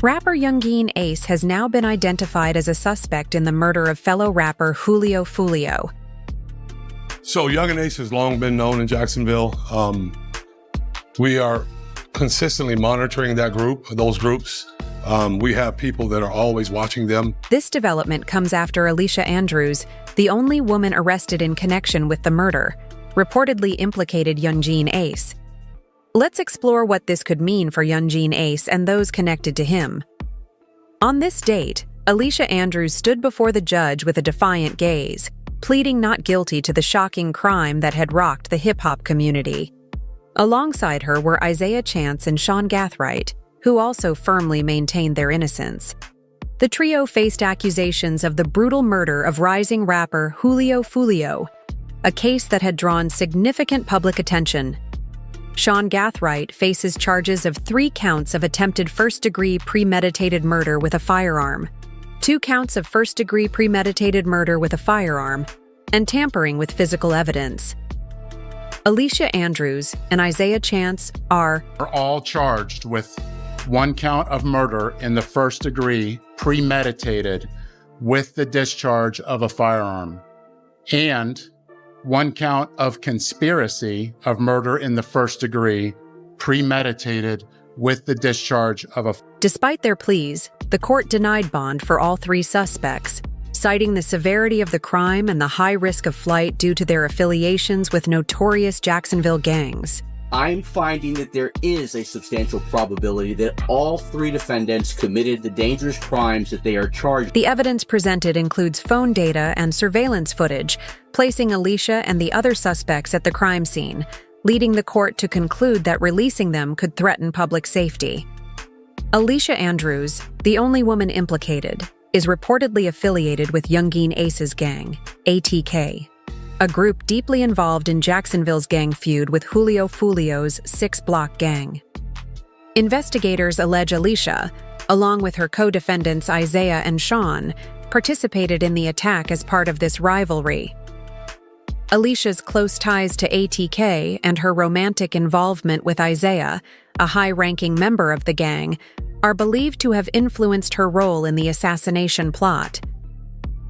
Rapper Yungeen Ace has now been identified as a suspect in the murder of fellow rapper Foolio. So Yungeen Ace has long been known in Jacksonville. We are consistently monitoring those groups. We have people that are always watching them. This development comes after Alicia Andrews, the only woman arrested in connection with the murder, reportedly implicated Yungeen Ace. Let's explore what this could mean for Yungeen Ace and those connected to him. On this date, Alicia Andrews stood before the judge with a defiant gaze, pleading not guilty to the shocking crime that had rocked the hip-hop community. Alongside her were Isaiah Chance and Sean Gathright, who also firmly maintained their innocence. The trio faced accusations of the brutal murder of rising rapper Foolio, a case that had drawn significant public attention. Sean Gathright faces charges of 3 counts of attempted first-degree premeditated murder with a firearm, 2 counts of first-degree premeditated murder with a firearm, and tampering with physical evidence. Alicia Andrews and Isaiah Chance are all charged with 1 count of murder in the first degree premeditated with the discharge of a firearm, and 1 count of conspiracy of murder in the first degree premeditated with the discharge of a... Despite their pleas, the court denied bond for all 3 suspects, citing the severity of the crime and the high risk of flight due to their affiliations with notorious Jacksonville gangs. I'm finding that there is a substantial probability that all 3 defendants committed the dangerous crimes that they are charged. The evidence presented includes phone data and surveillance footage, placing Alicia and the other suspects at the crime scene, leading the court to conclude that releasing them could threaten public safety. Alicia Andrews, the only woman implicated, is reportedly affiliated with Yungeen Ace's gang, ATK, a group deeply involved in Jacksonville's gang feud with Foolio's 6-block gang. Investigators allege Alicia, along with her co-defendants Isaiah and Sean, participated in the attack as part of this rivalry. Alicia's close ties to ATK and her romantic involvement with Isaiah, a high-ranking member of the gang, are believed to have influenced her role in the assassination plot.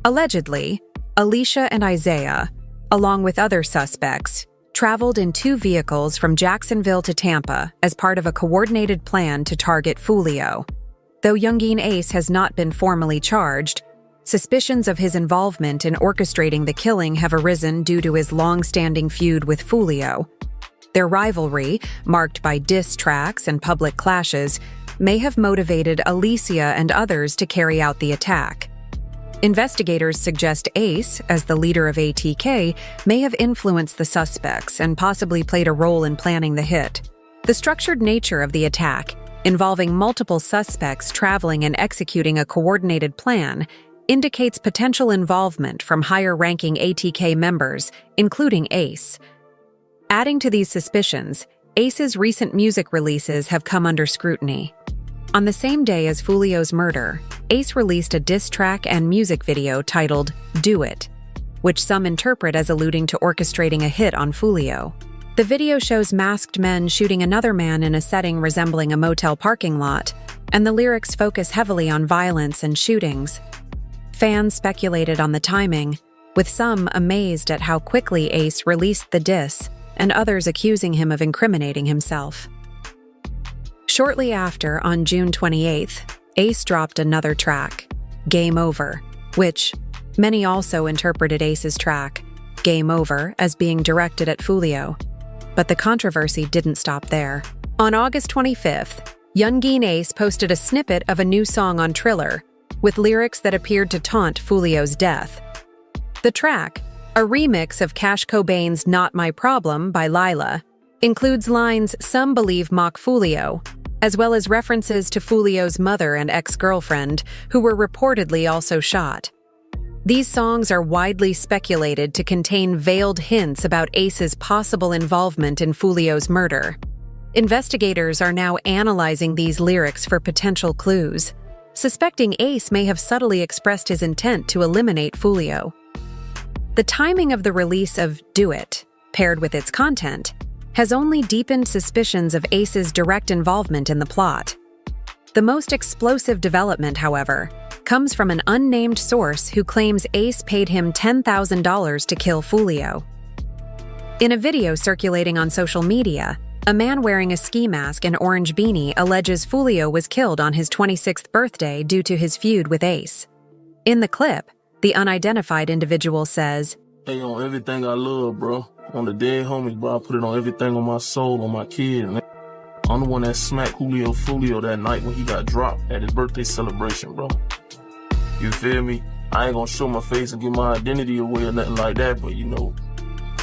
Allegedly, Alicia and Isaiah, along with other suspects, traveled in 2 vehicles from Jacksonville to Tampa as part of a coordinated plan to target Foolio. Though Yungeen Ace has not been formally charged, suspicions of his involvement in orchestrating the killing have arisen due to his long-standing feud with Foolio. Their rivalry, marked by diss tracks and public clashes, may have motivated Alicia and others to carry out the attack. Investigators suggest Ace, as the leader of ATK, may have influenced the suspects and possibly played a role in planning the hit. The structured nature of the attack, involving multiple suspects traveling and executing a coordinated plan, indicates potential involvement from higher-ranking ATK members, including Ace. Adding to these suspicions, Ace's recent music releases have come under scrutiny. On the same day as Foolio's murder, Ace released a diss track and music video titled "Do It," which some interpret as alluding to orchestrating a hit on Foolio. The video shows masked men shooting another man in a setting resembling a motel parking lot, and the lyrics focus heavily on violence and shootings. Fans speculated on the timing, with some amazed at how quickly Ace released the diss, and others accusing him of incriminating himself. Shortly after, on June 28th, Ace dropped another track, "Game Over," which many also interpreted Ace's track, "Game Over," as being directed at Foolio. But the controversy didn't stop there. On August 25th, Yungeen Ace posted a snippet of a new song on Triller, with lyrics that appeared to taunt Foolio's death. The track, a remix of Cash Cobain's "Not My Problem" by Lila, includes lines some believe mock Foolio, as well as references to Foolio's mother and ex-girlfriend, who were reportedly also shot. These songs are widely speculated to contain veiled hints about Ace's possible involvement in Foolio's murder. Investigators are now analyzing these lyrics for potential clues, suspecting Ace may have subtly expressed his intent to eliminate Foolio. The timing of the release of "Do It," paired with its content, has only deepened suspicions of Ace's direct involvement in the plot. The most explosive development, however, comes from an unnamed source who claims Ace paid him $10,000 to kill Foolio. In a video circulating on social media, a man wearing a ski mask and orange beanie alleges Foolio was killed on his 26th birthday due to his feud with Ace. In the clip, the unidentified individual says, "Hey, on everything I love, bro. On the dead homies, bro. I put it on everything, on my soul, on my kid. Man. I'm the one that smacked Foolio that night when he got dropped at his birthday celebration, bro. You feel me? I ain't gonna show my face and give my identity away or nothing like that, but you know,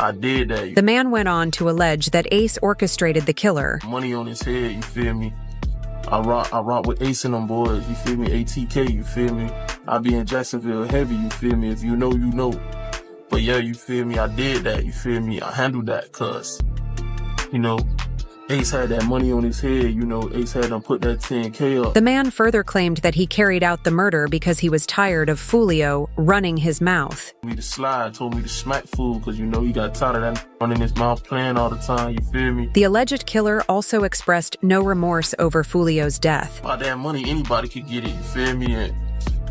I did that." The man went on to allege that Ace orchestrated the killer. Money on his head, you feel me? I rock with Ace and them boys, you feel me? ATK, you feel me? I be in Jacksonville heavy, you feel me? If you know, you know. But yeah, you feel me? I did that, you feel me? I handled that, cuz, you know, Ace had that money on his head, you know, Ace had him put that 10K up. The man further claimed that he carried out the murder because he was tired of Foolio running his mouth. Told me to slide, told me to smack Fool, because you know he got tired of that running his mouth, playing all the time, you feel me? The alleged killer also expressed no remorse over Foolio's death. By that money, anybody could get it, you feel me? And,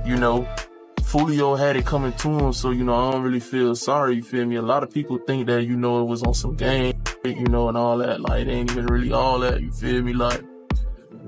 you know, Foolio had it coming to him, so, you know, I don't really feel sorry, you feel me? A lot of people think that, you know, it was on some game, you know, and all that. Like, it ain't even really all that, you feel me? Like,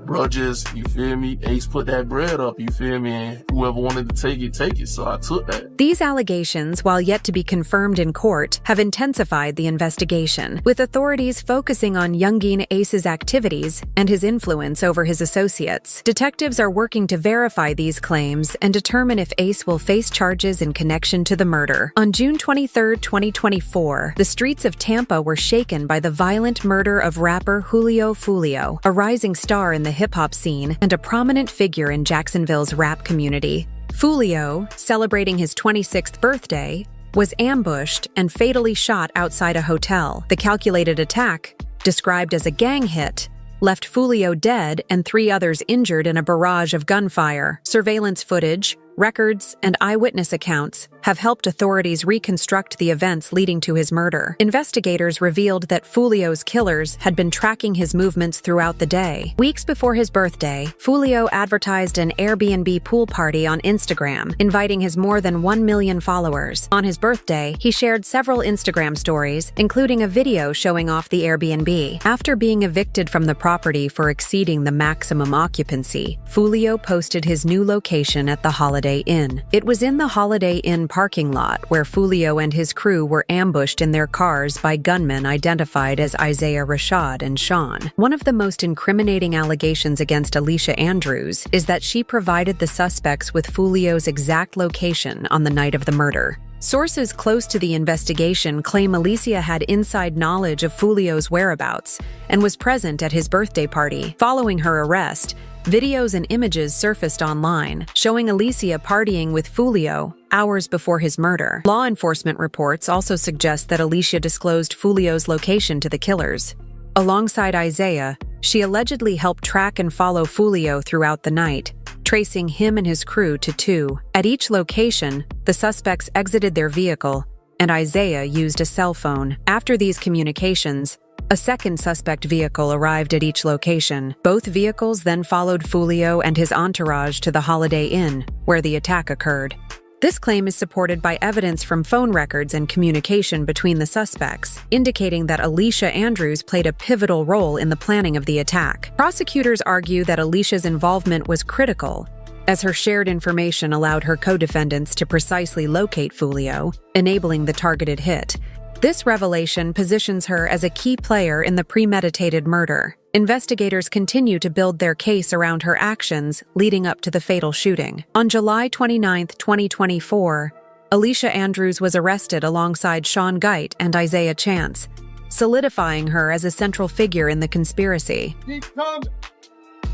grudges, you feel me? Ace put that bread up, you feel me? And whoever wanted to take it, so I took that. These allegations, while yet to be confirmed in court, have intensified the investigation, with authorities focusing on Yungeen Ace's activities and his influence over his associates. Detectives are working to verify these claims and determine if Ace will face charges in connection to the murder. On June 23, 2024, the streets of Tampa were shaken by the violent murder of rapper Julio Foolio, a rising star in the hip-hop scene and a prominent figure in Jacksonville's rap community. Foolio, celebrating his 26th birthday, was ambushed and fatally shot outside a hotel. The calculated attack, described as a gang hit, left Foolio dead and 3 others injured in a barrage of gunfire. Surveillance footage, records, and eyewitness accounts have helped authorities reconstruct the events leading to his murder. Investigators revealed that Foolio's killers had been tracking his movements throughout the day. Weeks before his birthday, Foolio advertised an Airbnb pool party on Instagram, inviting his more than 1 million followers. On his birthday, he shared several Instagram stories, including a video showing off the Airbnb. After being evicted from the property for exceeding the maximum occupancy, Foolio posted his new location at the Holiday Inn. It was in the Holiday Inn parking lot where Foolio and his crew were ambushed in their cars by gunmen identified as Isaiah Rashad and Sean. One of the most incriminating allegations against Alicia Andrews is that she provided the suspects with Foolio's exact location on the night of the murder. Sources close to the investigation claim Alicia had inside knowledge of Foolio's whereabouts and was present at his birthday party. Following her arrest, videos and images surfaced online, showing Alicia partying with Foolio hours before his murder. Law enforcement reports also suggest that Alicia disclosed Foolio's location to the killers. Alongside Isaiah, she allegedly helped track and follow Foolio throughout the night, tracing him and his crew to 2. At each location, the suspects exited their vehicle, and Isaiah used a cell phone. After these communications, a second suspect vehicle arrived at each location. Both vehicles then followed Foolio and his entourage to the Holiday Inn, where the attack occurred. This claim is supported by evidence from phone records and communication between the suspects, indicating that Alicia Andrews played a pivotal role in the planning of the attack. Prosecutors argue that Alicia's involvement was critical, as her shared information allowed her co-defendants to precisely locate Foolio, enabling the targeted hit. This revelation positions her as a key player in the premeditated murder. Investigators continue to build their case around her actions leading up to the fatal shooting. On July 29, 2024, Alicia Andrews was arrested alongside Sean Geit and Isaiah Chance, solidifying her as a central figure in the conspiracy. Keep coming!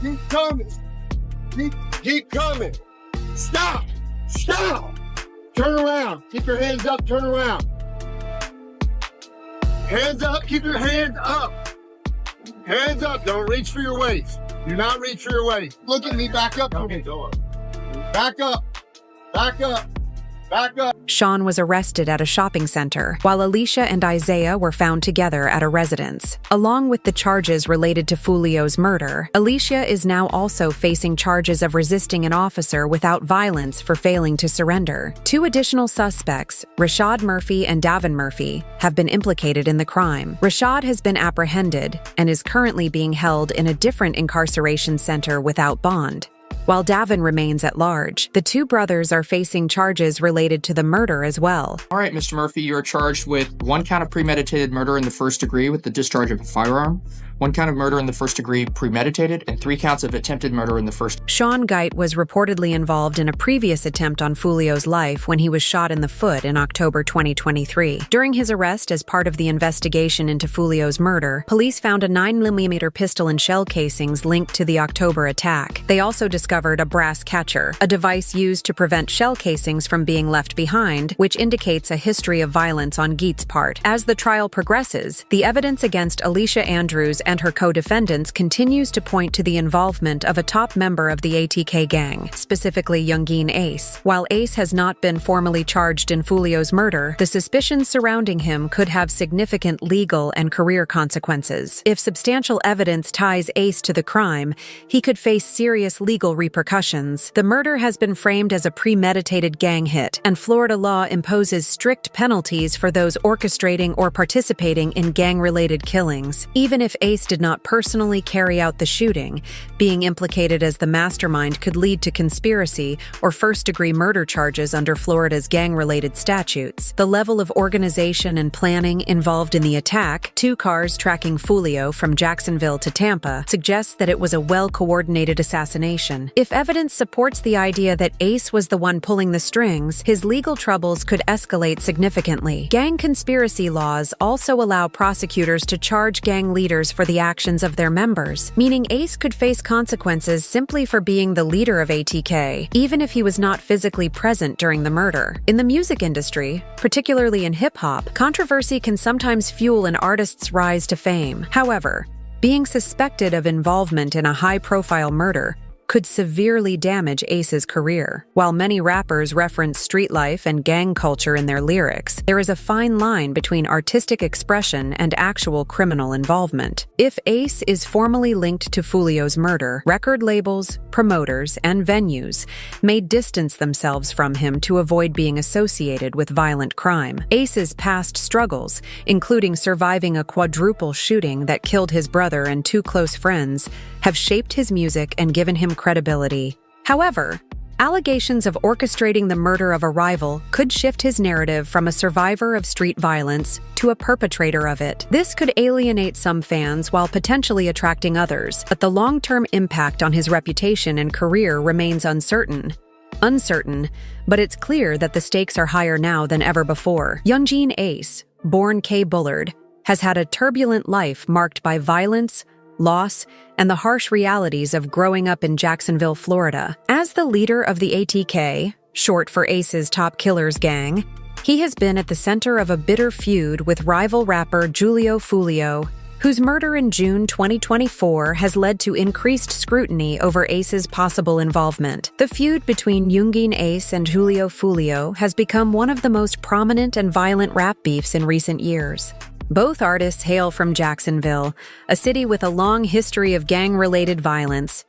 Keep coming! Keep coming! Stop! Stop! Turn around! Keep your hands up, turn around! Hands up, keep your hands up! Hands up, don't reach for your waist. Do not reach for your waist. Look at me, back up. Okay, go up. Back up. Back up. Back up. Sean was arrested at a shopping center, while Alicia and Isaiah were found together at a residence. Along with the charges related to Foolio's murder, Alicia is now also facing charges of resisting an officer without violence for failing to surrender. Two additional suspects, Rashad Murphy and Davin Murphy, have been implicated in the crime. Rashad has been apprehended and is currently being held in a different incarceration center without bond, while Davin remains at large. The two brothers are facing charges related to the murder as well. All right, Mr. Murphy, you are charged with 1 count of premeditated murder in the first degree with the discharge of a firearm, 1 count of murder in the first degree premeditated, and 3 counts of attempted murder in the first. Sean Geit was reportedly involved in a previous attempt on Foolio's life when he was shot in the foot in October 2023. During his arrest as part of the investigation into Foolio's murder, police found a 9mm pistol and shell casings linked to the October attack. They also discovered a brass catcher, a device used to prevent shell casings from being left behind, which indicates a history of violence on Geit's part. As the trial progresses, the evidence against Alicia Andrews and her co-defendants continues to point to the involvement of a top member of the ATK gang, specifically Yungeen Ace. While Ace has not been formally charged in Foolio's murder, the suspicions surrounding him could have significant legal and career consequences. If substantial evidence ties Ace to the crime, he could face serious legal repercussions. The murder has been framed as a premeditated gang hit, and Florida law imposes strict penalties for those orchestrating or participating in gang-related killings. Even if Ace did not personally carry out the shooting, being implicated as the mastermind could lead to conspiracy or first-degree murder charges under Florida's gang-related statutes. The level of organization and planning involved in the attack, 2 cars tracking Foolio from Jacksonville to Tampa, suggests that it was a well-coordinated assassination. If evidence supports the idea that Ace was the one pulling the strings, his legal troubles could escalate significantly. Gang conspiracy laws also allow prosecutors to charge gang leaders for the actions of their members, meaning Ace could face consequences simply for being the leader of ATK, even if he was not physically present during the murder. In the music industry, particularly in hip-hop, controversy can sometimes fuel an artist's rise to fame. However, being suspected of involvement in a high-profile murder could severely damage Ace's career. While many rappers reference street life and gang culture in their lyrics, there is a fine line between artistic expression and actual criminal involvement. If Ace is formally linked to Foolio's murder, record labels, promoters, and venues may distance themselves from him to avoid being associated with violent crime. Ace's past struggles, including surviving a quadruple shooting that killed his brother and 2 close friends, have shaped his music and given him credibility. However, allegations of orchestrating the murder of a rival could shift his narrative from a survivor of street violence to a perpetrator of it. This could alienate some fans while potentially attracting others, but the long-term impact on his reputation and career remains uncertain, but it's clear that the stakes are higher now than ever before. Yungeen Ace, born Kay Bullard, has had a turbulent life marked by violence, loss, and the harsh realities of growing up in Jacksonville, Florida. As the leader of the ATK, short for Ace's Top Killers gang, he has been at the center of a bitter feud with rival rapper Julio Foolio, whose murder in June 2024 has led to increased scrutiny over Ace's possible involvement. The feud between Yungeen Ace and Julio Foolio has become one of the most prominent and violent rap beefs in recent years. Both artists hail from Jacksonville, a city with a long history of gang-related violence.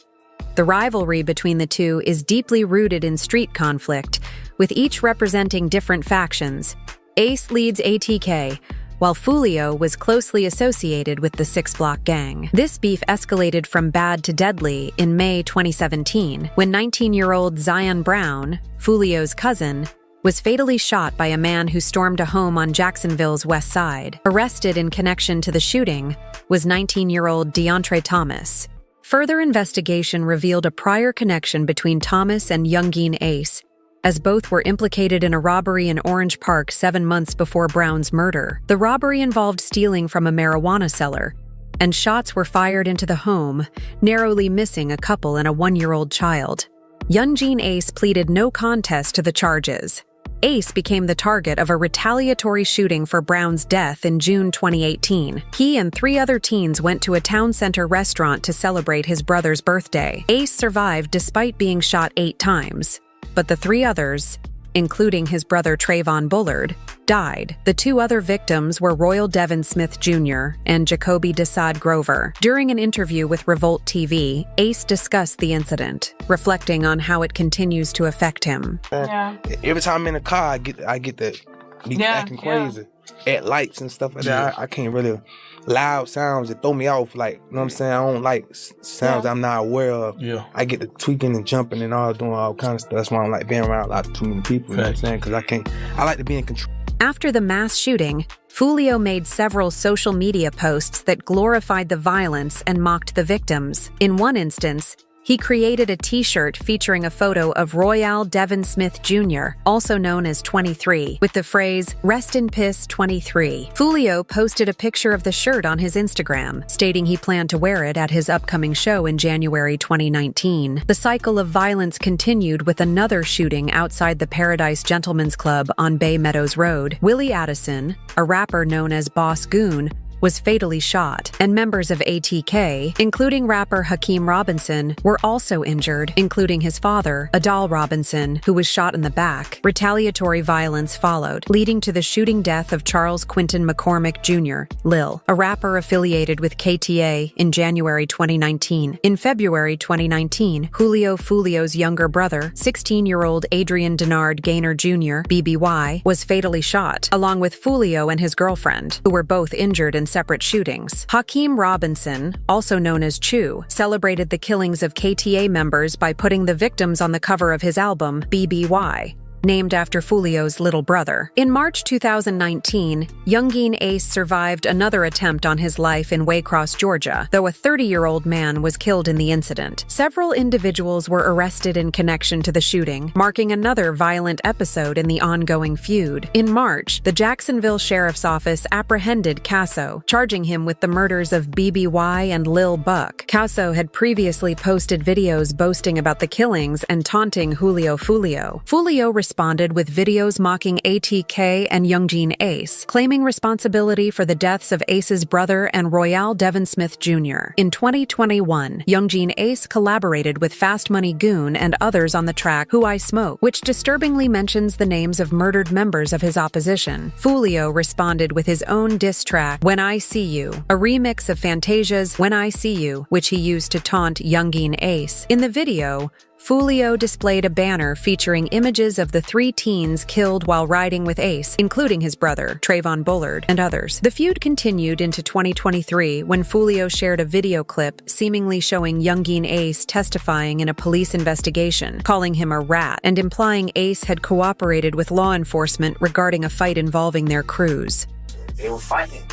The rivalry between the two is deeply rooted in street conflict, with each representing different factions. Ace leads ATK, while Foolio was closely associated with the 6 Block gang. This beef escalated from bad to deadly in May 2017, when 19-year-old Zion Brown, Foolio's cousin, was fatally shot by a man who stormed a home on Jacksonville's west side. Arrested in connection to the shooting was 19-year-old DeAndre Thomas. Further investigation revealed a prior connection between Thomas and Yungeen Ace, as both were implicated in a robbery in Orange Park 7 months before Brown's murder. The robbery involved stealing from a marijuana seller, and shots were fired into the home, narrowly missing a couple and a 1-year-old child. Yungeen Ace pleaded no contest to the charges. Ace became the target of a retaliatory shooting for Brown's death in June 2018. He and 3 other teens went to a town center restaurant to celebrate his brother's birthday. Ace survived despite being shot 8 times, but the 3 others, including his brother Trayvon Bullard, died. The two other victims were Royal Devin Smith Jr. and Jacoby Desad Grover. During an interview with Revolt TV, Ace discussed the incident, reflecting on how it continues to affect him. Every time I'm in the car, I get that be acting crazy at lights and stuff like that. I can't really loud sounds that throw me off. Like, you know what I'm saying? I don't like sounds I'm not aware of. I get the tweaking and jumping and doing all kind of stuff. That's why I don't like being around a lot too many people. You know what I'm saying? Because I like to be in control. After the mass shooting, Foolio made several social media posts that glorified the violence and mocked the victims. In one instance, he created a t-shirt featuring a photo of Royal Devin Smith Jr., also known as 23, with the phrase, "Rest in Piss 23. Foolio posted a picture of the shirt on his Instagram, stating he planned to wear it at his upcoming show in January 2019. The cycle of violence continued with another shooting outside the Paradise Gentlemen's Club on Bay Meadows Road. Willie Addison, a rapper known as Boss Goon, was fatally shot, and members of ATK, including rapper Hakeem Robinson, were also injured, including his father, Adal Robinson, who was shot in the back. Retaliatory violence followed, leading to the shooting death of Charles Quinton McCormick Jr., Lil, a rapper affiliated with KTA, in January 2019. In February 2019, Julio Foolio's younger brother, 16-year-old Adrian Denard Gaynor Jr., BBY, was fatally shot, along with Foolio and his girlfriend, who were both injured in separate shootings. Hakeem Robinson, also known as Chew, celebrated the killings of KTA members by putting the victims on the cover of his album, BBY, named after Foolio's little brother. In March 2019, Yungeen Ace survived another attempt on his life in Waycross, Georgia, though a 30-year-old man was killed in the incident. Several individuals were arrested in connection to the shooting, marking another violent episode in the ongoing feud. In March, the Jacksonville Sheriff's Office apprehended Casso, charging him with the murders of BBY and Lil Buck. Casso had previously posted videos boasting about the killings and taunting Julio Foolio. Foolio responded with videos mocking ATK and Yungeen Ace, claiming responsibility for the deaths of Ace's brother and Royal Devin Smith Jr. In 2021, Yungeen Ace collaborated with Fast Money Goon and others on the track Who I Smoke, which disturbingly mentions the names of murdered members of his opposition. Foolio responded with his own diss track, When I See You, a remix of Fantasia's When I See You, which he used to taunt Yungeen Ace. In the video, Foolio displayed a banner featuring images of the 3 teens killed while riding with Ace, including his brother, Trayvon Bullard, and others. The feud continued into 2023 when Foolio shared a video clip seemingly showing Yungeen Ace testifying in a police investigation, calling him a rat, and implying Ace had cooperated with law enforcement regarding a fight involving their crews. They were fighting.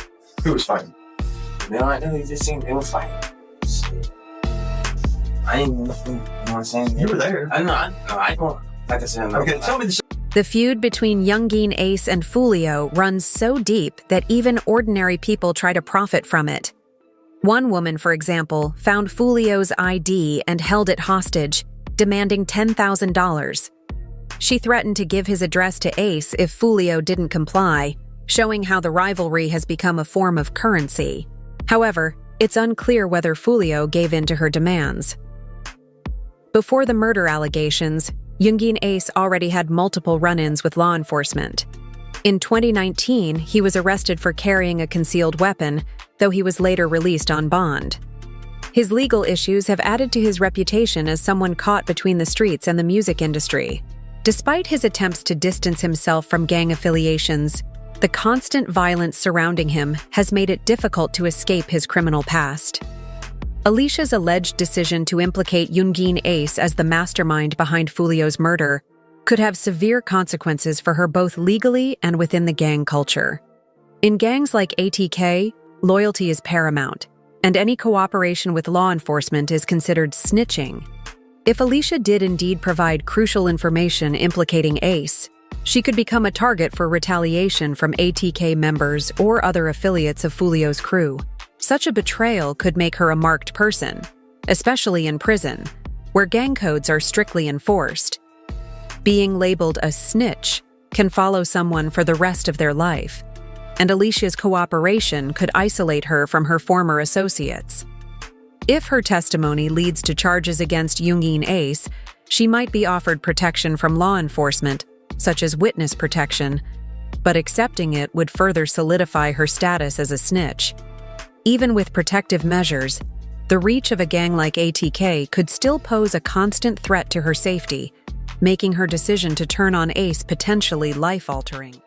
Who was fighting? No, I know, just seemed they were fighting. I ain't nothing, you know what I'm saying? You were there. I know, I don't, like I said, okay, tell me The feud between Yungeen Ace and Foolio runs so deep that even ordinary people try to profit from it. One woman, for example, found Foolio's ID and held it hostage, demanding $10,000. She threatened to give his address to Ace if Foolio didn't comply, showing how the rivalry has become a form of currency. However, it's unclear whether Foolio gave in to her demands. Before the murder allegations, Yungeen Ace already had multiple run-ins with law enforcement. In 2019, he was arrested for carrying a concealed weapon, though he was later released on bond. His legal issues have added to his reputation as someone caught between the streets and the music industry. Despite his attempts to distance himself from gang affiliations, the constant violence surrounding him has made it difficult to escape his criminal past. Alicia's alleged decision to implicate Yungeen Ace as the mastermind behind Foolio's murder could have severe consequences for her both legally and within the gang culture. In gangs like ATK, loyalty is paramount, and any cooperation with law enforcement is considered snitching. If Alicia did indeed provide crucial information implicating Ace, she could become a target for retaliation from ATK members or other affiliates of Foolio's crew. Such a betrayal could make her a marked person, especially in prison, where gang codes are strictly enforced. Being labeled a snitch can follow someone for the rest of their life, and Alicia's cooperation could isolate her from her former associates. If her testimony leads to charges against Yungeen Ace, she might be offered protection from law enforcement, such as witness protection, but accepting it would further solidify her status as a snitch. Even with protective measures, the reach of a gang like ATK could still pose a constant threat to her safety, making her decision to turn on Ace potentially life-altering.